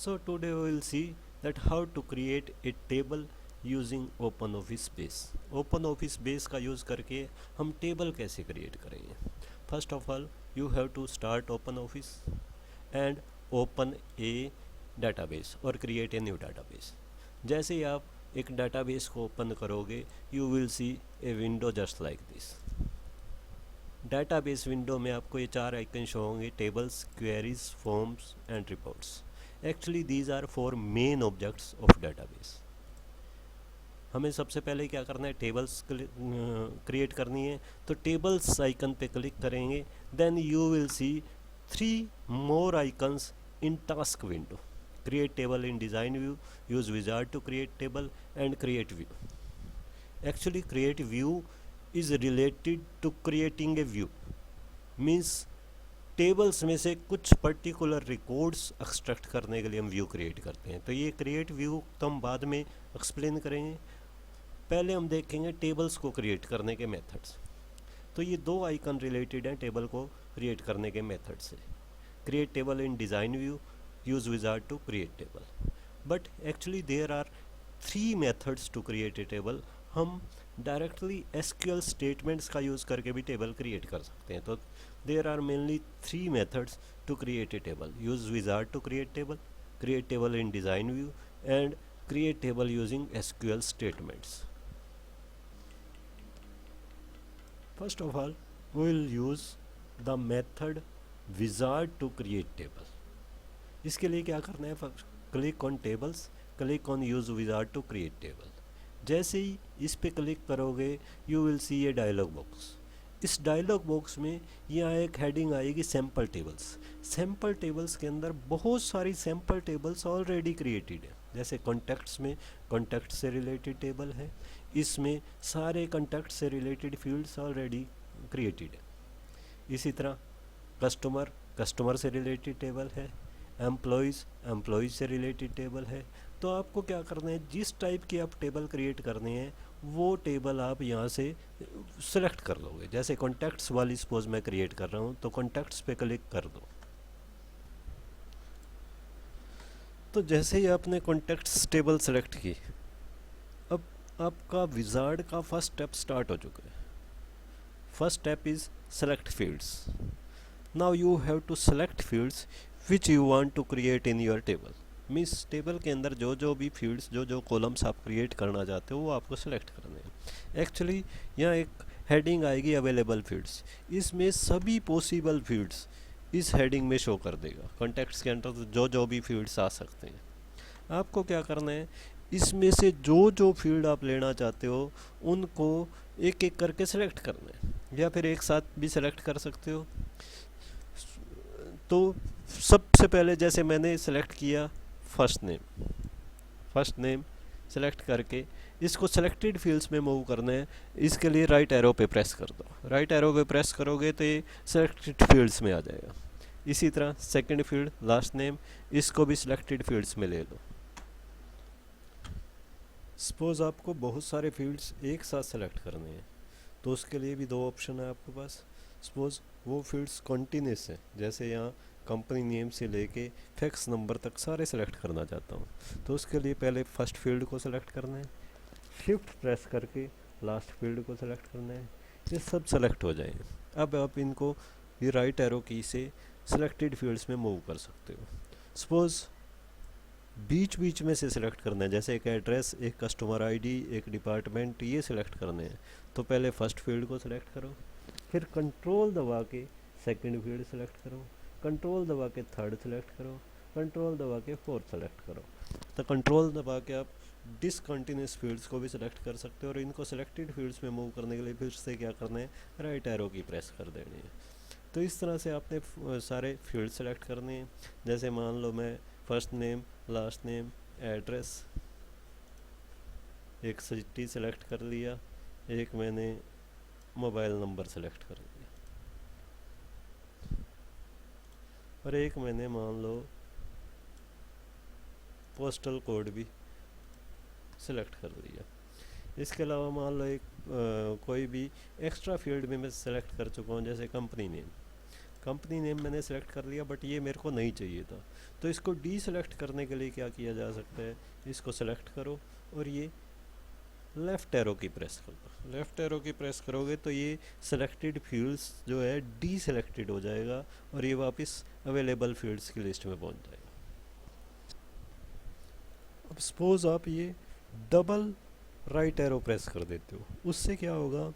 So today we will see that how to create a table using OpenOffice Base. OpenOffice Base का use करके हम table कैसे create करेंगे. First of all, you have to start OpenOffice and open a database or create a new database. जैसे ही आप एक database को open करोगे, you will see a window just like this. Database window में आपको ये 4 आइकन शो होंगे: tables, queries, forms and reports. Actually these are 4 main objects of database. हमें सबसे पहले क्या करना है, टेबल्स क्रिएट करनी है. तो टेबल्स आइकन पे क्लिक करेंगे, then you will see 3 more icons in task window. Create table in design view, use wizard to create table and create view. Actually create view is related to creating a view. Means tables में से कुछ particular records extract करने के लिए हम view create करते हैं. तो ये क्रिएट व्यू तो हम बाद में एक्सप्लेन करेंगे. पहले हम देखेंगे टेबल्स को क्रिएट करने के मेथड्स. तो ये 2 आइकन रिलेटेड हैं टेबल को क्रिएट करने के मेथड से. Create table in design view, use wizard to create table. But actually there are 3 methods to create a table. हम डायरेक्टली एसक्यूएल स्टेटमेंट्स का यूज़ करके भी टेबल क्रिएट कर सकते हैं. तो there are mainly 3 methods to create a table. Use wizard to create table in design view and create table using SQL statements. First of all we will use the method wizard to create table. इसके लिए क्या करना है, click on tables, click on use wizard to create table. जैसे ही इस पे click करोगे you will see a dialog box. इस डायलॉग बॉक्स में यहाँ एक हेडिंग आएगी सैम्पल टेबल्स. सैम्पल टेबल्स के अंदर बहुत सारी सैम्पल टेबल्स ऑलरेडी क्रिएटेड है. जैसे कॉन्टैक्ट्स में कॉन्टैक्ट से रिलेटेड टेबल है, इसमें सारे कॉन्टैक्ट से रिलेटेड फील्ड्स ऑलरेडी क्रिएटेड है. इसी तरह कस्टमर से रिलेटेड टेबल है, एम्प्लॉयज़ से रिलेटेड टेबल है. तो आपको क्या करना है, जिस टाइप की आप टेबल क्रिएट करने हैं वो टेबल आप यहाँ से सेलेक्ट कर लोगे. जैसे कॉन्टैक्ट्स वाली सपोज मैं क्रिएट कर रहा हूँ, तो कॉन्टैक्ट्स पे क्लिक कर दो. तो जैसे ही आपने कॉन्टैक्ट्स टेबल सेलेक्ट की, अब आपका विजार्ड का फर्स्ट स्टेप स्टार्ट हो चुका है. First step is select fields. Now you have to select fields which you want to create in your table. Means table के अंदर जो भी फील्ड्स, जो कॉलम्स आप क्रिएट करना चाहते हो वो आपको सेलेक्ट करने हैं. एक्चुअली यहाँ एक हेडिंग आएगी अवेलेबल फील्ड्स. इसमें सभी पॉसिबल फील्ड्स इस हेडिंग में शो कर देगा. कॉन्टैक्ट्स के अंदर जो भी फील्ड्स आ सकते हैं. आपको क्या करना है, इसमें से जो फील्ड आप लेना चाहते हो उनको एक एक करके सेलेक्ट करना है, या फिर एक साथ भी सेलेक्ट कर सकते हो. तो सबसे पहले जैसे मैंने सेलेक्ट किया फर्स्ट नेम सेलेक्ट करके इसको सेलेक्टेड फील्ड्स में मूव करना है. इसके लिए राइट एरो पे प्रेस कर दो. राइट एरो पे प्रेस करोगे तो ये सेलेक्टेड फील्ड्स में आ जाएगा. इसी तरह सेकंड फील्ड लास्ट नेम, इसको भी सिलेक्टेड फील्ड्स में ले लो. सपोज़ आपको बहुत सारे फील्ड्स एक साथ सेलेक्ट करने हैं, तो उसके लिए भी 2 ऑप्शन है आपके पास. सपोज़ वो फील्ड्स कॉन्टीन्यूस हैं, जैसे यहाँ कंपनी नेम से लेके फैक्स नंबर तक सारे सेलेक्ट करना चाहता हूँ. तो उसके लिए पहले फर्स्ट फील्ड को सेलेक्ट करना है, शिफ्ट प्रेस करके लास्ट फील्ड को सेलेक्ट करना है. ये सब सेलेक्ट हो जाएंगे. अब आप इनको ये राइट एरो की से सेलेक्टेड फील्ड्स में मूव कर सकते हो. सपोज़ बीच में से सिलेक्ट करना है, जैसे एक एड्रेस, एक कस्टमर आईडी, एक डिपार्टमेंट, ये सिलेक्ट करने हैं. तो पहले फर्स्ट फील्ड को सिलेक्ट करो, फिर कंट्रोल दबा के सेकंड फील्ड सेलेक्ट करो, कंट्रोल दबा के थर्ड सेलेक्ट करो, कंट्रोल दबा के फोर्थ सेलेक्ट करो. तो कंट्रोल दबा के आप डिसकंटिन्यूस फील्ड्स को भी सिलेक्ट कर सकते हो. और इनको सेलेक्टेड फील्ड्स में मूव करने के लिए फिर से क्या करना है, राइट एरो की प्रेस कर देनी है. तो इस तरह से आपने सारे फील्ड सेलेक्ट करने हैं. जैसे मान लो मैं first name, last name, address, एक सिटी सेलेक्ट कर लिया, एक मैंने मोबाइल नंबर सेलेक्ट कर लिया, और एक मैंने मान लो पोस्टल कोड भी सेलेक्ट कर लिया. इसके अलावा मान लो एक कोई भी एक्स्ट्रा फील्ड में मैं सेलेक्ट कर चुका हूँ, जैसे कंपनी नेम. कंपनी नेम मैंने सेलेक्ट कर लिया, बट ये मेरे को नहीं चाहिए था। तो इसको डी सेलेक्ट करने के लिए क्या किया जा सकता है, इसको सेलेक्ट करो और ये लेफ़्ट एरो की प्रेस कर दो। लेफ़्ट एरो की प्रेस करोगे तो ये सेलेक्टेड फील्ड्स जो है डी सेलेक्टेड हो जाएगा और ये वापस अवेलेबल फील्ड्स की लिस्ट में पहुंच जाएगा। अब सपोज आप ये डबल राइट एरो प्रेस कर देते हो, उससे क्या होगा,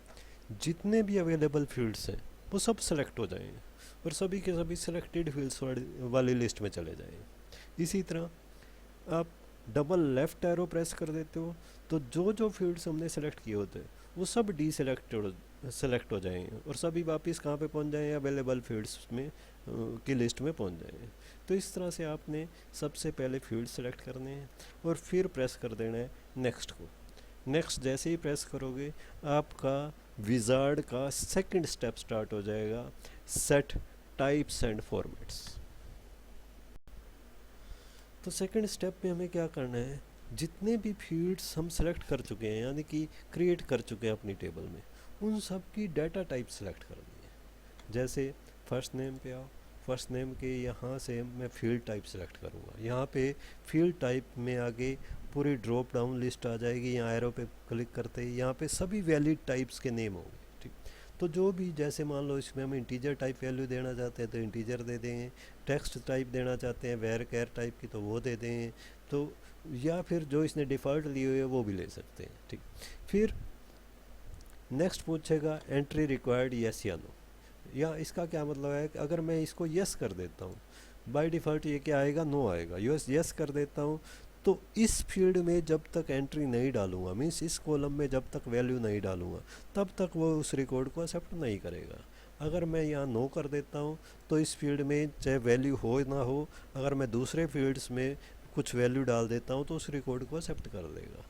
जितने भी अवेलेबल फील्ड्स हैं वो सब सेलेक्ट हो जाएंगे और सभी के सभी सेलेक्टेड फील्ड्स वाली लिस्ट में चले जाएंगे। इसी तरह आप डबल लेफ़्ट एरो प्रेस कर देते हो तो जो जो फील्ड्स हमने सेलेक्ट किए होते हैं वो सब डी सेलेक्ट हो जाएंगे और सभी वापस कहाँ पे पहुँच जाएंगे, अवेलेबल फील्ड्स में की लिस्ट में पहुँच जाएंगे। तो इस तरह से आपने सबसे पहले फील्ड सेलेक्ट करने हैं और फिर प्रेस कर देना है नेक्स्ट को। नेक्स्ट जैसे ही प्रेस करोगे आपका विजार्ड का सेकंड स्टेप स्टार्ट हो जाएगा, सेट टाइप्स एंड फॉर्मेट्स। तो सेकंड स्टेप में हमें क्या करना है, जितने भी फील्ड्स हम सेलेक्ट कर चुके हैं यानी कि क्रिएट कर चुके हैं अपनी टेबल में, उन सब की डाटा टाइप सेलेक्ट करनी है। जैसे फर्स्ट नेम पे आओ, फर्स्ट नेम के यहाँ से मैं फील्ड टाइप सेलेक्ट करूँगा। यहाँ पे फील्ड टाइप में आगे पूरी ड्रॉप डाउन लिस्ट आ जाएगी। यहाँ एरो पे क्लिक करते ही यहाँ पे सभी वैलिड टाइप्स के नेम होंगे। ठीक, तो जो भी, जैसे मान लो इसमें हम इंटीजर टाइप वैल्यू देना चाहते हैं तो इंटीजर दे देंगे, टेक्स्ट टाइप देना चाहते हैं वेर कैर टाइप की तो वो दे देंगे, तो या फिर जो इसने डिफ़ॉल्ट लिए हुए वो भी ले सकते हैं। ठीक, फिर नेक्स्ट पूछेगा एंट्री रिक्वायर्ड यस या नो, या इसका क्या मतलब है कि अगर मैं इसको यस कर देता हूँ बाय डिफ़ॉल्ट ये क्या आएगा, नो आएगा। यस कर देता हूँ तो इस फील्ड में जब तक एंट्री नहीं डालूंगा, मीन्स इस कॉलम में जब तक वैल्यू नहीं डालूंगा तब तक वो उस रिकॉर्ड को एक्सेप्ट नहीं करेगा। अगर मैं यहाँ नो कर देता हूँ तो इस फील्ड में चाहे वैल्यू हो ना हो, अगर मैं दूसरे फील्ड्स में कुछ वैल्यू डाल देता हूँ तो उस रिकॉर्ड को एक्सेप्ट कर देगा।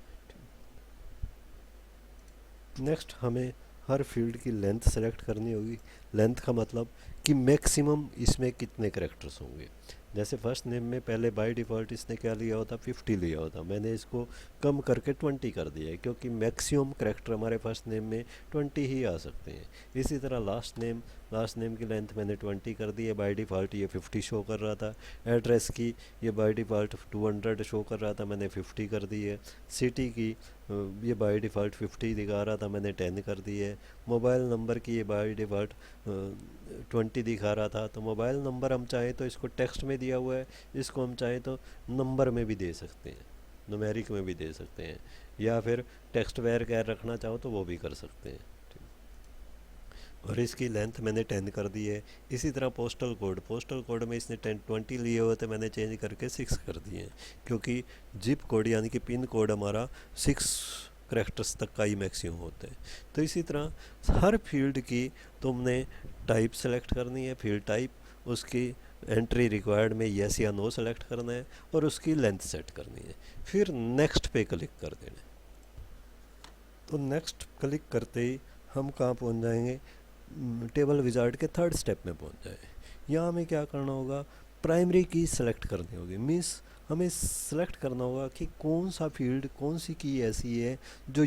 नेक्स्ट हमें हर फील्ड की लेंथ सेलेक्ट करनी होगी। लेंथ का मतलब कि मैक्सिमम इसमें कितने कैरेक्टर्स होंगे। जैसे फर्स्ट नेम में पहले बाय डिफ़ॉल्ट इसने क्या लिया होता, 50 लिया होता, मैंने इसको कम करके 20 कर दिया है क्योंकि मैक्सिमम कैरेक्टर हमारे फर्स्ट नेम में 20 ही आ सकते हैं। इसी तरह लास्ट नेम की लेंथ मैंने 20 कर दी है, बाय डिफ़ॉल्ट ये 50 शो कर रहा था। एड्रेस की ये बाय डिफ़ॉल्ट 200 शो कर रहा था, मैंने 50 कर दी है। सिटी की ये बाय डिफ़ॉल्ट 50 दिखा रहा था, मैंने 10 कर दी है। मोबाइल नंबर की ये बाय डिफ़ॉल्ट 20 दिखा रहा था, तो मोबाइल नंबर हम चाहें तो इसको टेक्स्ट में दिया हुआ है, इसको हम चाहें तो नंबर में भी दे सकते हैं, न्यूमेरिक में भी दे सकते हैं, या फिर टेक्स्ट वेर कैर रखना चाहो तो वो भी कर सकते हैं। और इसकी लेंथ मैंने 10 कर दी है। इसी तरह पोस्टल कोड में इसने 20 लिए हुए थे, मैंने चेंज करके 6 कर दिए हैं क्योंकि जिप कोड यानी कि पिन कोड हमारा 6 करैक्टर्स तक का ही मैक्सिमम होता है। तो इसी तरह हर फील्ड की तुमने टाइप सेलेक्ट करनी है, फील्ड टाइप, उसकी एंट्री रिक्वायर्ड में यस या नो सेलेक्ट करना है और उसकी लेंथ सेट करनी है, फिर नेक्स्ट पे क्लिक कर देना है। तो नेक्स्ट क्लिक करते ही हम कहाँ पहुँच जाएंगे, टेबल विजार्ड के थर्ड स्टेप में पहुँच जाए। यहाँ हमें क्या करना होगा, प्राइमरी की सेलेक्ट करनी होगी। मीन्स हमें सेलेक्ट करना होगा कि कौन सा फील्ड, कौन सी की ऐसी है जो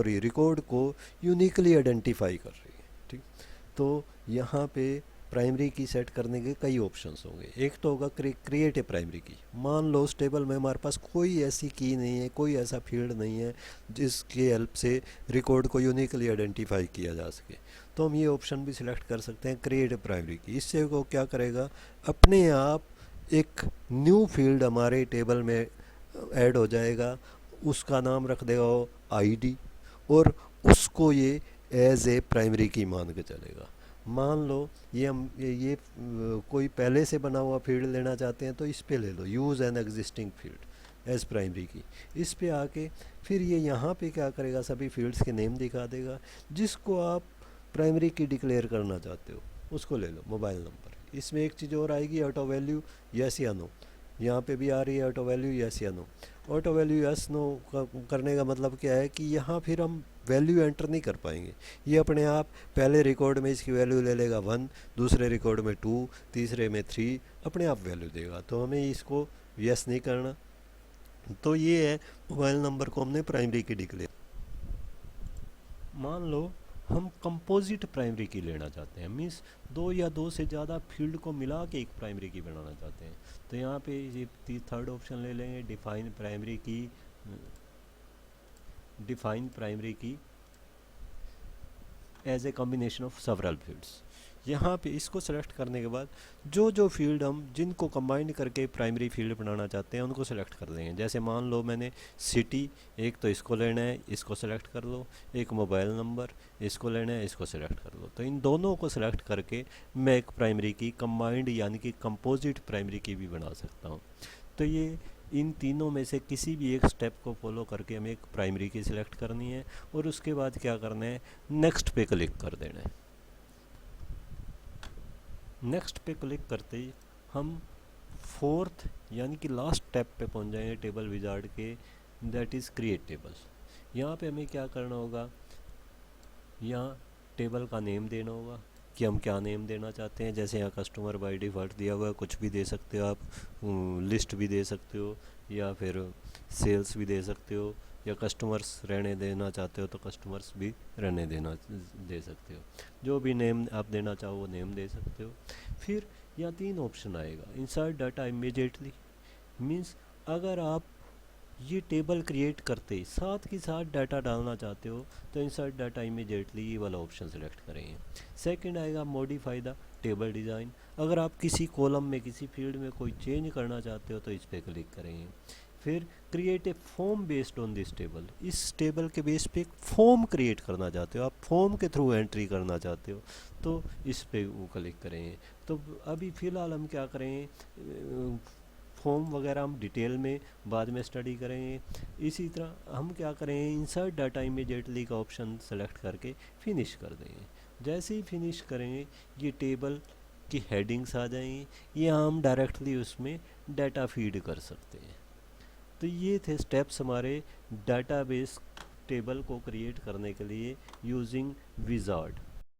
रिकॉर्ड को यूनिकली आइडेंटिफाई कर रही है। ठीक, तो यहाँ पे प्राइमरी की सेट करने के कई ऑप्शंस होंगे। एक तो होगा क्रिएट ए प्राइमरी की। मान लो उस टेबल में हमारे पास कोई ऐसी की नहीं है, कोई ऐसा फील्ड नहीं है जिसकी हेल्प से रिकॉर्ड को यूनिकली आइडेंटिफाई किया जा सके, तो हम ये ऑप्शन भी सिलेक्ट कर सकते हैं, क्रिएट ए प्राइमरी की। इससे वो क्या करेगा, अपने आप एक न्यू फील्ड हमारे टेबल में ऐड हो जाएगा, उसका नाम रख देगा वो आईडी और उसको ये एज ए प्राइमरी की मान के चलेगा। मान लो ये कोई पहले से बना हुआ फील्ड लेना चाहते हैं तो इस पे ले लो, use an existing field as primary की। इस पे आके फिर ये यहाँ पे क्या करेगा, सभी फील्ड्स के नेम दिखा देगा। जिसको आप प्राइमरी की डिक्लेयर करना चाहते हो उसको ले लो, मोबाइल नंबर। इसमें एक चीज़ और आएगी, ऑटो वैल्यू यस या नो। यहाँ पे भी आ रही है ऑटो वैल्यू यस या no. Auto value yes no करने का मतलब क्या है कि यहाँ फिर हम वैल्यू एंटर नहीं कर पाएंगे, ये अपने आप पहले रिकॉर्ड में इसकी वैल्यू ले लेगा 1, दूसरे रिकॉर्ड में 2, तीसरे में 3, अपने आप वैल्यू देगा। तो हमें इसको यस नहीं करना। तो ये है मोबाइल नंबर को हमने प्राइमरी की डिक्लेयर। मान लो हम कंपोजिट प्राइमरी की लेना चाहते हैं, मीन्स दो या दो से ज़्यादा फील्ड को मिला के एक प्राइमरी की बनाना चाहते हैं। तो यहाँ पे ये थर्ड ऑप्शन ले लेंगे, define primary key as a combination of several fields. यहाँ पे इसको सेलेक्ट करने के बाद जो जो फील्ड हम जिनको कंबाइन करके प्राइमरी फील्ड बनाना चाहते हैं उनको सेलेक्ट कर देंगे। जैसे मान लो मैंने सिटी, एक तो इसको लेना है, इसको सेलेक्ट कर लो, एक मोबाइल नंबर, इसको लेना है, इसको सेलेक्ट कर लो। तो इन दोनों को सेलेक्ट करके मैं एक प्राइमरी की कंबाइंड यानी कि कंपोजिट प्राइमरी की भी बना सकता हूँ। तो ये इन तीनों में से किसी भी एक स्टेप को फॉलो करके हमें एक प्राइमरी की सिलेक्ट करनी है और उसके बाद क्या करना है, नेक्स्ट पे क्लिक कर देना है। नेक्स्ट पे क्लिक करते ही हम फोर्थ यानी कि लास्ट स्टेप पे पहुंच जाएंगे टेबल विजार्ड के, दैट इज़ क्रिएट टेबल। यहाँ पे हमें क्या करना होगा, यहाँ टेबल का नेम देना होगा कि हम क्या नेम देना चाहते हैं। जैसे यहाँ कस्टमर बाय डिफ़ॉल्ट दिया हुआ है, कुछ भी दे सकते हो आप, लिस्ट भी दे सकते हो या फिर सेल्स भी दे सकते हो, या कस्टमर्स रहने देना चाहते हो तो कस्टमर्स भी रहने दे सकते हो। जो भी नेम आप देना चाहो वो नेम दे सकते हो। फिर यहाँ तीन ऑप्शन आएगा, इंसर्ट डाटा इमीडिएटली, मीन्स अगर आप ये टेबल क्रिएट करते साथ के साथ डाटा डालना चाहते हो तो इंसर्ट डाटा इमीडिएटली ये वाला ऑप्शन सेलेक्ट करेंगे। सेकंड आएगा मॉडिफाई द टेबल डिज़ाइन, अगर आप किसी कॉलम में किसी फील्ड में कोई चेंज करना चाहते हो तो इस पर क्लिक करेंगे। फिर create a form based on this table, इस टेबल के बेस पे एक फॉर्म क्रिएट करना चाहते हो, आप फॉर्म के थ्रू एंट्री करना चाहते हो तो इस पे वो क्लिक करेंगे। तो अभी फ़िलहाल हम क्या करेंगे, फॉर्म वगैरह हम डिटेल में बाद में स्टडी करेंगे। इसी तरह हम क्या करेंगे, इंसर्ट डाटा इमीडिएटली का ऑप्शन सेलेक्ट करके फिनिश कर देंगे। जैसे ही फिनिश करेंगे ये टेबल की हेडिंग्स आ जाएंगी, ये हम डायरेक्टली उसमें डाटा फीड कर सकते हैं। तो ये थे स्टेप्स हमारे डाटाबेस टेबल को क्रिएट करने के लिए यूजिंग विजार्ड।